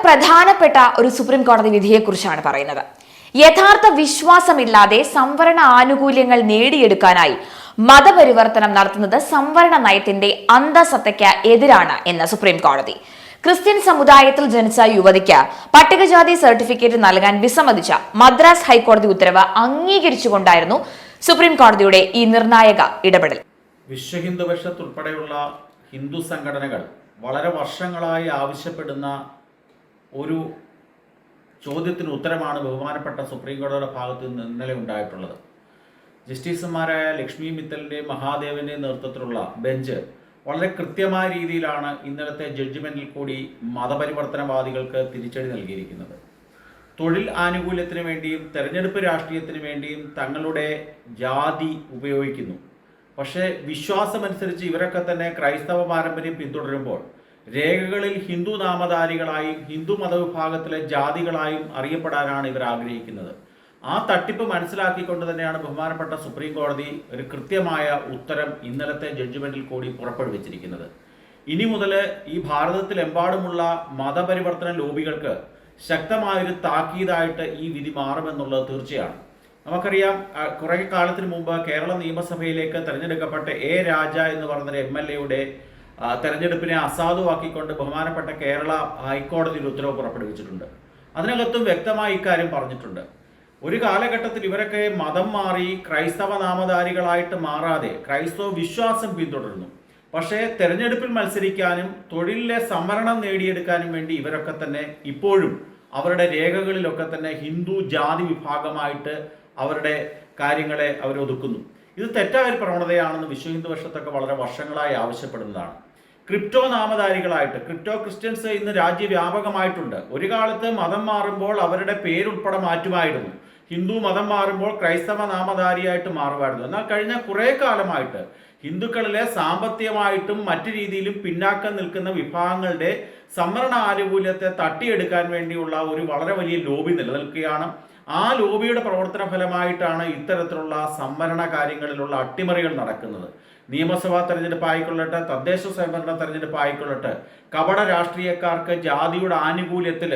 പ്രധാനപ്പെട്ട ഒരു സുപ്രീം കോടതി വിധിയെക്കുറിച്ചാണ് പറയുന്നത്. യഥാർത്ഥ വിശ്വാസമില്ലാതെ സംവരണ ആനുകൂല്യങ്ങൾ നേടിയെടുക്കാനായി മതപരിവർത്തനം നടത്തുന്നത് സംവരണ നയത്തിന്റെ അന്തസത്തയ്ക്ക് എതിരാണ് എന്ന് സുപ്രീം കോടതി. ക്രിസ്ത്യൻ സമുദായത്തിൽ ജനിച്ച യുവതിക്ക് പട്ടികജാതി സർട്ടിഫിക്കറ്റ് നൽകാൻ വിസമ്മതിച്ച മദ്രാസ് ഹൈക്കോടതി ഉത്തരവ് അംഗീകരിച്ചുകൊണ്ടായിരുന്നു സുപ്രീം കോടതിയുടെ ഈ നിർണായക ഇടപെടൽ. വിശ്വ ഹിന്ദു പരിഷത്ത് ഉൾപ്പെടെയുള്ള ഹിന്ദു സംഘടനകൾ വളരെ വർഷങ്ങളായി ആവശ്യപ്പെടുന്ന ഒരു ചോദ്യത്തിന് ഉത്തരമാണ് ബഹുമാനപ്പെട്ട സുപ്രീം കോടതിയുടെ ഭാഗത്ത് നിന്ന് ഇന്നലെ ഉണ്ടായിട്ടുള്ളത്. ജസ്റ്റിസുമാരായ ലക്ഷ്മി മിത്തലിൻ്റെയും മഹാദേവൻ്റെയും നേതൃത്വത്തിലുള്ള ബെഞ്ച് വളരെ കൃത്യമായ രീതിയിലാണ് ഇന്നലത്തെ ജഡ്ജ്മെന്റിൽ കൂടി മതപരിവർത്തനവാദികൾക്ക് തിരിച്ചടി നൽകിയിരിക്കുന്നത്. തൊഴിൽ ആനുകൂല്യത്തിന് വേണ്ടിയും തെരഞ്ഞെടുപ്പ് രാഷ്ട്രീയത്തിന് വേണ്ടിയും തങ്ങളുടെ ജാതി ഉപയോഗിക്കുന്നു. പക്ഷേ വിശ്വാസമനുസരിച്ച് ഇവരൊക്കെ തന്നെ ക്രൈസ്തവ പാരമ്പര്യം പിന്തുടരുമ്പോൾ രേഖകളിൽ ഹിന്ദു നാമധാരികളായും ഹിന്ദു മതവിഭാഗത്തിലെ ജാതികളായും അറിയപ്പെടാനാണ് ഇവർ ആഗ്രഹിക്കുന്നത്. ആ തട്ടിപ്പ് മനസ്സിലാക്കിക്കൊണ്ട് തന്നെയാണ് ബഹുമാനപ്പെട്ട സുപ്രീം കോടതി ഒരു കൃത്യമായ ഉത്തരം ഇന്നലത്തെ ജഡ്ജ്മെന്റിൽ കൂടി പുറപ്പെടുവിച്ചിരിക്കുന്നത്. ഇനി മുതൽ ഈ ഭാരതത്തിലെമ്പാടുമുള്ള മതപരിവർത്തന ലോബികൾക്ക് ശക്തമായൊരു താക്കീതായിട്ട് ഈ വിധി മാറുമെന്നുള്ളത് തീർച്ചയാണ്. നമുക്കറിയാം, കുറേ കാലത്തിന് മുമ്പ് കേരള നിയമസഭയിലേക്ക് തെരഞ്ഞെടുക്കപ്പെട്ട എ രാജ എന്ന് പറഞ്ഞൊരു MLA തെരഞ്ഞെടുപ്പിനെ അസാധുവാക്കിക്കൊണ്ട് ബഹുമാനപ്പെട്ട കേരള ഹൈക്കോടതി ഒരു ഉത്തരവ് പുറപ്പെടുവിച്ചിട്ടുണ്ട്. അതിനകത്തും വ്യക്തമായി ഇക്കാര്യം പറഞ്ഞിട്ടുണ്ട്. ഒരു കാലഘട്ടത്തിൽ ഇവരൊക്കെ മതം മാറി ക്രൈസ്തവ നാമധാരികളായിട്ട് മാറാതെ ക്രൈസ്തവ വിശ്വാസം പിന്തുടരുന്നു. പക്ഷേ തെരഞ്ഞെടുപ്പിൽ മത്സരിക്കാനും തൊഴിലിലെ സംവരണം നേടിയെടുക്കാനും വേണ്ടി ഇവരൊക്കെ തന്നെ ഇപ്പോഴും അവരുടെ രേഖകളിലൊക്കെ തന്നെ ഹിന്ദു ജാതി വിഭാഗമായിട്ട് അവരുടെ കാര്യങ്ങളെ അവരൊതുക്കുന്നു. ഇത് തെറ്റായ ഒരു പ്രവണതയാണെന്ന് വിശ്വ ഹിന്ദു പരിഷത്തൊക്കെ വളരെ വർഷങ്ങളായി ആവശ്യപ്പെടുന്നതാണ്. ക്രിപ്റ്റോ നാമധാരികളായിട്ട് ക്രിപ്റ്റോ ക്രിസ്ത്യൻസ് ഇന്ന് രാജ്യവ്യാപകമായിട്ടുണ്ട്. ഒരു കാലത്ത് മതം മാറുമ്പോൾ അവരുടെ പേരുൾപ്പെടെ മാറ്റുമായിരുന്നു. ഹിന്ദു മതം മാറുമ്പോൾ ക്രൈസ്തവ നാമധാരിയായിട്ട് മാറുമായിരുന്നു. എന്നാൽ കഴിഞ്ഞ കുറേ കാലമായിട്ട് ഹിന്ദുക്കളിലെ സാമ്പത്തികമായിട്ടും മറ്റു രീതിയിലും പിന്നാക്കം നിൽക്കുന്ന വിഭാഗങ്ങളുടെ സംവരണ ആനുകൂല്യത്തെ തട്ടിയെടുക്കാൻ വേണ്ടിയുള്ള ഒരു വളരെ വലിയ ലോബി നിലനിൽക്കുകയാണ്. ആ ലോബിയുടെ പ്രവർത്തന ഫലമായിട്ടാണ് ഇത്തരത്തിലുള്ള സംവരണ കാര്യങ്ങളിലുള്ള അട്ടിമറികൾ നടക്കുന്നത്. നിയമസഭാ തെരഞ്ഞെടുപ്പ് ആയിക്കൊള്ളട്ടെ, തദ്ദേശ സ്വയംഭരണ തെരഞ്ഞെടുപ്പ് ആയിക്കൊള്ളട്ടെ, കപട രാഷ്ട്രീയക്കാർക്ക് ജാതിയുടെ ആനുകൂല്യത്തിൽ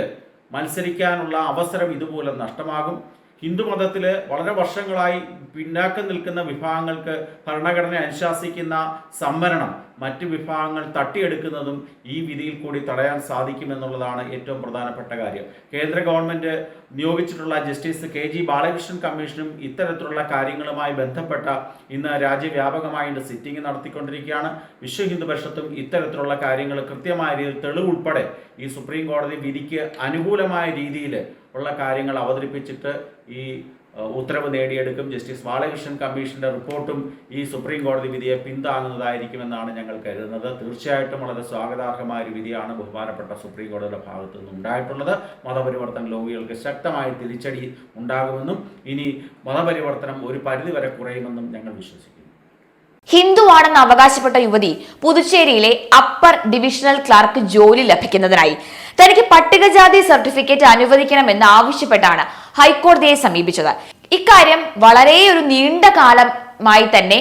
മത്സരിക്കാനുള്ള അവസരം ഇതുപോലെ നഷ്ടമാകും. ഹിന്ദുമതത്തിൽ വളരെ വർഷങ്ങളായി പിന്നാക്കം നിൽക്കുന്ന വിഭാഗങ്ങൾക്ക് ഭരണഘടന അനുശാസിക്കുന്ന സംവരണം മറ്റ് വിഭാഗങ്ങൾ തട്ടിയെടുക്കുന്നതും ഈ വിധിയിൽ കൂടി തടയാൻ സാധിക്കുമെന്നുള്ളതാണ് ഏറ്റവും പ്രധാനപ്പെട്ട കാര്യം. കേന്ദ്ര ഗവൺമെൻറ് നിയോഗിച്ചിട്ടുള്ള ജസ്റ്റിസ് KG ബാലകൃഷ്ണൻ കമ്മീഷനും ഇത്തരത്തിലുള്ള കാര്യങ്ങളുമായി ബന്ധപ്പെട്ട ഇന്ന് രാജ്യവ്യാപകമായി സിറ്റിംഗ് നടത്തിക്കൊണ്ടിരിക്കുകയാണ്. വിശ്വ ഹിന്ദു പരിഷത്തും ഇത്തരത്തിലുള്ള കാര്യങ്ങൾ കൃത്യമായ രീതിയിൽ തെളിവുൾപ്പെടെ ഈ സുപ്രീം കോടതി വിധിക്ക് അനുകൂലമായ രീതിയിൽ ഉള്ള കാര്യങ്ങൾ അവതരിപ്പിച്ചിട്ട് ഈ ഉത്തരവ് നേടിയെടുക്കും. ജസ്റ്റിസ് ബാലകൃഷ്ണൻ കമ്മീഷന്റെ റിപ്പോർട്ടും ഈ സുപ്രീം കോടതി വിധിയെ പിന്താങ്ങുന്നതായിരിക്കുമെന്നാണ് ഞങ്ങൾ കരുതുന്നത്. തീർച്ചയായിട്ടും വളരെ സ്വാഗതാർഹമായ ഒരു വിധിയാണ് ബഹുമാനപ്പെട്ട സുപ്രീം കോടതിയുടെ ഭാഗത്തു നിന്ന് ഉണ്ടായിട്ടുള്ളത്. മതപരിവർത്തന ലോബികൾക്ക് ശക്തമായ തിരിച്ചടി ഉണ്ടാകുമെന്നും ഇനി മതപരിവർത്തനം ഒരു പരിധിവരെ കുറയുമെന്നും ഞങ്ങൾ വിശ്വസിക്കുന്നു. ഹിന്ദുവാണെന്ന് അവകാശപ്പെട്ട യുവതി പുതുച്ചേരിയിലെ അപ്പർ ഡിവിഷണൽ ക്ലർക്ക് ജോലി ലഭിക്കുന്നതിനായി തനിക്ക് പട്ടികജാതി സർട്ടിഫിക്കറ്റ് അനുവദിക്കണമെന്ന് ആവശ്യപ്പെട്ടാണ് ഹൈക്കോടതിയെ സമീപിച്ചത്. ഇക്കാര്യം വളരെ ഒരു നീണ്ട കാലമായി തന്നെ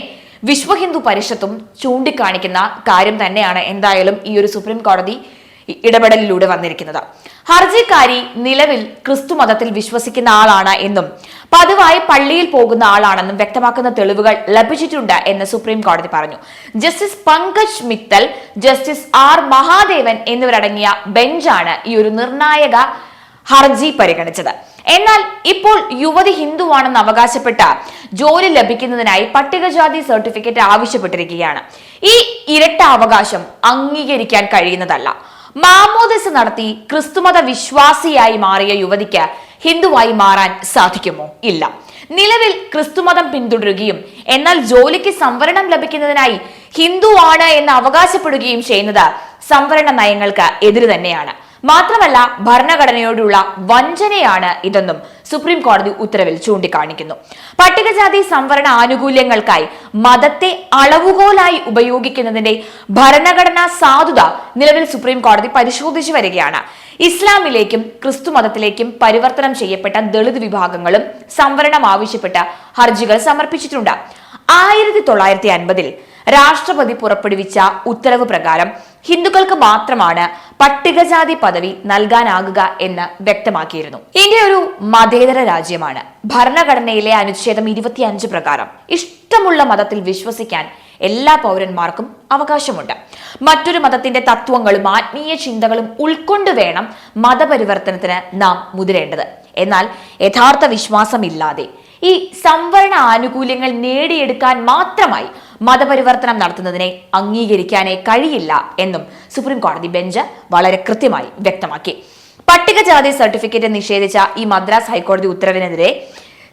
വിശ്വ ഹിന്ദു പരിഷത്തും ചൂണ്ടിക്കാണിക്കുന്ന കാര്യം തന്നെയാണ് എന്തായാലും ഈ ഒരു സുപ്രീം കോടതി ഇടപെടലിലൂടെ വന്നിരിക്കുന്നത്. ഹർജിക്കാരി നിലവിൽ ക്രിസ്തു മതത്തിൽ വിശ്വസിക്കുന്ന ആളാണ് എന്നും പതിവായി പള്ളിയിൽ പോകുന്ന ആളാണെന്നും വ്യക്തമാക്കുന്ന തെളിവുകൾ ലഭിച്ചിട്ടുണ്ട് എന്ന് സുപ്രീം കോടതി പറഞ്ഞു. Justice Pankaj Mittal, justice R Mahadevan എന്നിവരടങ്ങിയ ബെഞ്ചാണ് ഈ ഒരു നിർണായക ഹർജി പരിഗണിച്ചത്. എന്നാൽ ഇപ്പോൾ യുവതി ഹിന്ദുവാണെന്ന് അവകാശപ്പെട്ട ജോലി ലഭിക്കുന്നതിനായി പട്ടികജാതി സർട്ടിഫിക്കറ്റ് ആവശ്യപ്പെട്ടിരിക്കുകയാണ്. ഈ ഇരട്ട അവകാശം അംഗീകരിക്കാൻ കഴിയുന്നതല്ല. മാമോദിസ നടത്തി ക്രിസ്തുമത വിശ്വാസിയായി മാറിയ യുവതിക്ക് ഹിന്ദുവായി മാറാൻ സാധിക്കുമോ? ഇല്ല. നിലവിൽ ക്രിസ്തുമതം പിന്തുടരുകയും എന്നാൽ ജോലിക്ക് സംവരണം ലഭിക്കുന്നതിനായി ഹിന്ദുവാണ് എന്ന് അവകാശപ്പെടുകയും ചെയ്യുന്നത് സംവരണ നയങ്ങൾക്ക് എതിര് തന്നെയാണ്. മാത്രമല്ല ഭരണഘടനയോടുള്ള വഞ്ചനയാണ് ഇതെന്നും സുപ്രീം കോടതി ഉത്തരവിൽ ചൂണ്ടിക്കാണിക്കുന്നു. പട്ടികജാതി സംവരണ ആനുകൂല്യങ്ങൾക്കായി മതത്തെ അളവുകോലായി ഉപയോഗിക്കുന്നതിന്റെ ഭരണഘടനാ സാധുത നിലവിൽ സുപ്രീം കോടതി പരിശോധിച്ചു വരികയാണ്. ഇസ്ലാമിലേക്കും ക്രിസ്തു മതത്തിലേക്കും പരിവർത്തനം ചെയ്യപ്പെട്ട ദളിത് വിഭാഗങ്ങളും സംവരണം ആവശ്യപ്പെട്ട് ഹർജികൾ സമർപ്പിച്ചിട്ടുണ്ട്. 1950 രാഷ്ട്രപതി പുറപ്പെടുവിച്ച ഉത്തരവ് പ്രകാരം ഹിന്ദുക്കൾക്ക് മാത്രമാണ് പട്ടികജാതി പദവി നൽകാനാകുക എന്ന് വ്യക്തമാക്കിയിരുന്നു. ഇന്ത്യ ഒരു മതേതര രാജ്യമാണ്. ഭരണഘടനയിലെ അനുച്ഛേദം 25 പ്രകാരം ഇഷ്ടമുള്ള മതത്തിൽ വിശ്വസിക്കാൻ എല്ലാ പൗരന്മാർക്കും അവകാശമുണ്ട്. മറ്റൊരു മതത്തിന്റെ തത്വങ്ങളും ആത്മീയ ചിന്തകളും ഉൾക്കൊണ്ടു വേണം മതപരിവർത്തനത്തിന് നാം മുതിരേണ്ടത്. എന്നാൽ യഥാർത്ഥ വിശ്വാസമില്ലാതെ ഈ സംവരണ ആനുകൂല്യങ്ങൾ നേടിയെടുക്കാൻ മാത്രമായി മതപരിവർത്തനം നടത്തുന്നതിനെ അംഗീകരിക്കാനേ കഴിയില്ല എന്നും സുപ്രീം കോടതി ബെഞ്ച് വളരെ കൃത്യമായി വ്യക്തമാക്കി. പട്ടികജാതി സർട്ടിഫിക്കറ്റ് നിഷേധിച്ച ഈ മദ്രാസ് ഹൈക്കോടതി ഉത്തരവിനെതിരെ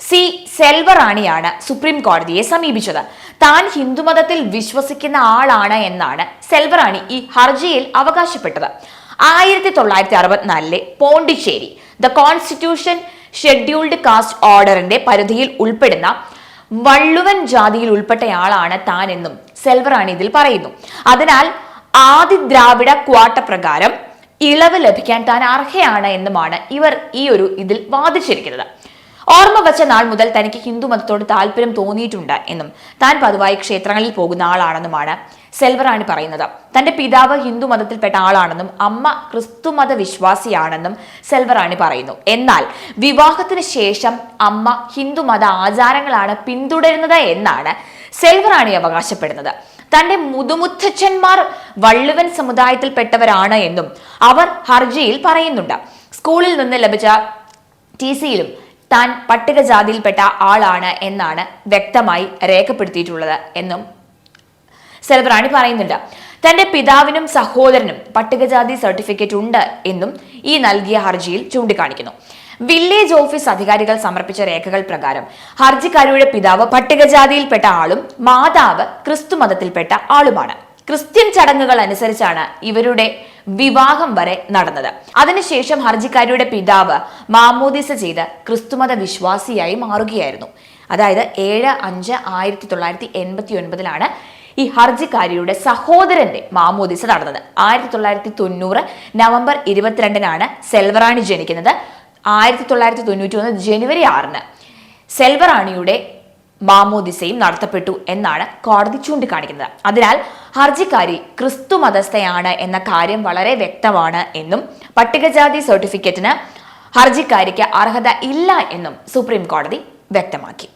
സി സെൽവറാണിയാണ് സുപ്രീം കോടതിയെ സമീപിച്ചത്. താൻ ഹിന്ദുമതത്തിൽ വിശ്വസിക്കുന്ന ആളാണ് എന്നാണ് സെൽവറാണി ഈ ഹർജിയിൽ അവകാശപ്പെട്ടത്. 1964 Pondicherry the constitution scheduled caste ഓർഡറിന്റെ പരിധിയിൽ ഉൾപ്പെടുന്ന വള്ളുവൻ ജാതിയിൽ ഉൾപ്പെട്ടയാളാണ് താൻ എന്നും സെൽവറാണി ഇതിൽ പറയുന്നു. അതിനാൽ ആദി ദ്രാവിഡ ക്വാട്ട പ്രകാരം ഇളവ് ലഭിക്കാൻ താൻ അർഹയാണ് എന്നുമാണ് ഇവർ ഇതിൽ വാദിച്ചിരിക്കുന്നത്. ഓർമ്മ വച്ച നാൾ മുതൽ തനിക്ക് ഹിന്ദുമതത്തോട് താല്പര്യം തോന്നിയിട്ടുണ്ട് എന്നും താൻ പതിവായി ക്ഷേത്രങ്ങളിൽ പോകുന്ന ആളാണെന്നുമാണ് സെൽവറാണി പറയുന്നത്. തന്റെ പിതാവ് ഹിന്ദു മതത്തിൽപ്പെട്ട ആളാണെന്നും അമ്മ ക്രിസ്തുമത വിശ്വാസിയാണെന്നും സെൽവറാണി പറയുന്നു. എന്നാൽ വിവാഹത്തിന് ശേഷം അമ്മ ഹിന്ദുമത ആചാരങ്ങളാണ് പിന്തുടരുന്നത് എന്നാണ് സെൽവറാണി അവകാശപ്പെടുന്നത്. തന്റെ മുതുമുത്തച്ഛന്മാർ വള്ളുവൻ സമുദായത്തിൽപ്പെട്ടവരാണ് എന്നും അവർ ഹർജിയിൽ പറയുന്നുണ്ട്. സ്കൂളിൽ നിന്ന് ലഭിച്ച TCയിലും താൻ പട്ടികജാതിയിൽപ്പെട്ട ആളാണ് എന്നാണ് വ്യക്തമായി രേഖപ്പെടുത്തിയിട്ടുള്ളത് എന്നും സെൽവറാണി പറയുന്നുണ്ട്. തന്റെ പിതാവിനും സഹോദരനും പട്ടികജാതി സർട്ടിഫിക്കറ്റ് ഉണ്ട് എന്നും ഈ നൽകിയ ഹർജിയിൽ ചൂണ്ടിക്കാണിക്കുന്നു. വില്ലേജ് ഓഫീസ് അധികാരികൾ സമർപ്പിച്ച രേഖകൾ പ്രകാരം ഹർജിക്കാരിയുടെ പിതാവ് പട്ടികജാതിയിൽപ്പെട്ട ആളും മാതാവ് ക്രിസ്തുമതത്തിൽപ്പെട്ട ആളുമാണ്. ക്രിസ്ത്യൻ ചടങ്ങുകൾ അനുസരിച്ചാണ് ഇവരുടെ വിവാഹം വരെ നടന്നത്. അതിനുശേഷം ഹർജിക്കാരിയുടെ പിതാവ് മാമോദിസ ചെയ്ത് ക്രിസ്തുമത വിശ്വാസിയായി മാറുകയായിരുന്നു. അതായത് 7/5/1989 ഈ ഹർജിക്കാരിയുടെ സഹോദരന്റെ മാമോദിസ നടന്നത്. 1990 നവംബർ 22 സെൽവറാണി ജനിക്കുന്നത്. 1991 ജനുവരി 6 സെൽവറാണിയുടെ മാമോദിസയും നടത്തപ്പെട്ടു എന്നാണ് കോടതി ചൂണ്ടിക്കാണിക്കുന്നത്. അതിനാൽ ഹർജിക്കാരി ക്രിസ്തു മതസ്ഥയാണ് എന്ന കാര്യം വളരെ വ്യക്തമാണ് എന്നും പട്ടികജാതി സർട്ടിഫിക്കറ്റിന് ഹർജിക്കാരിക്ക് അർഹത ഇല്ല എന്നും സുപ്രീം കോടതി വ്യക്തമാക്കി.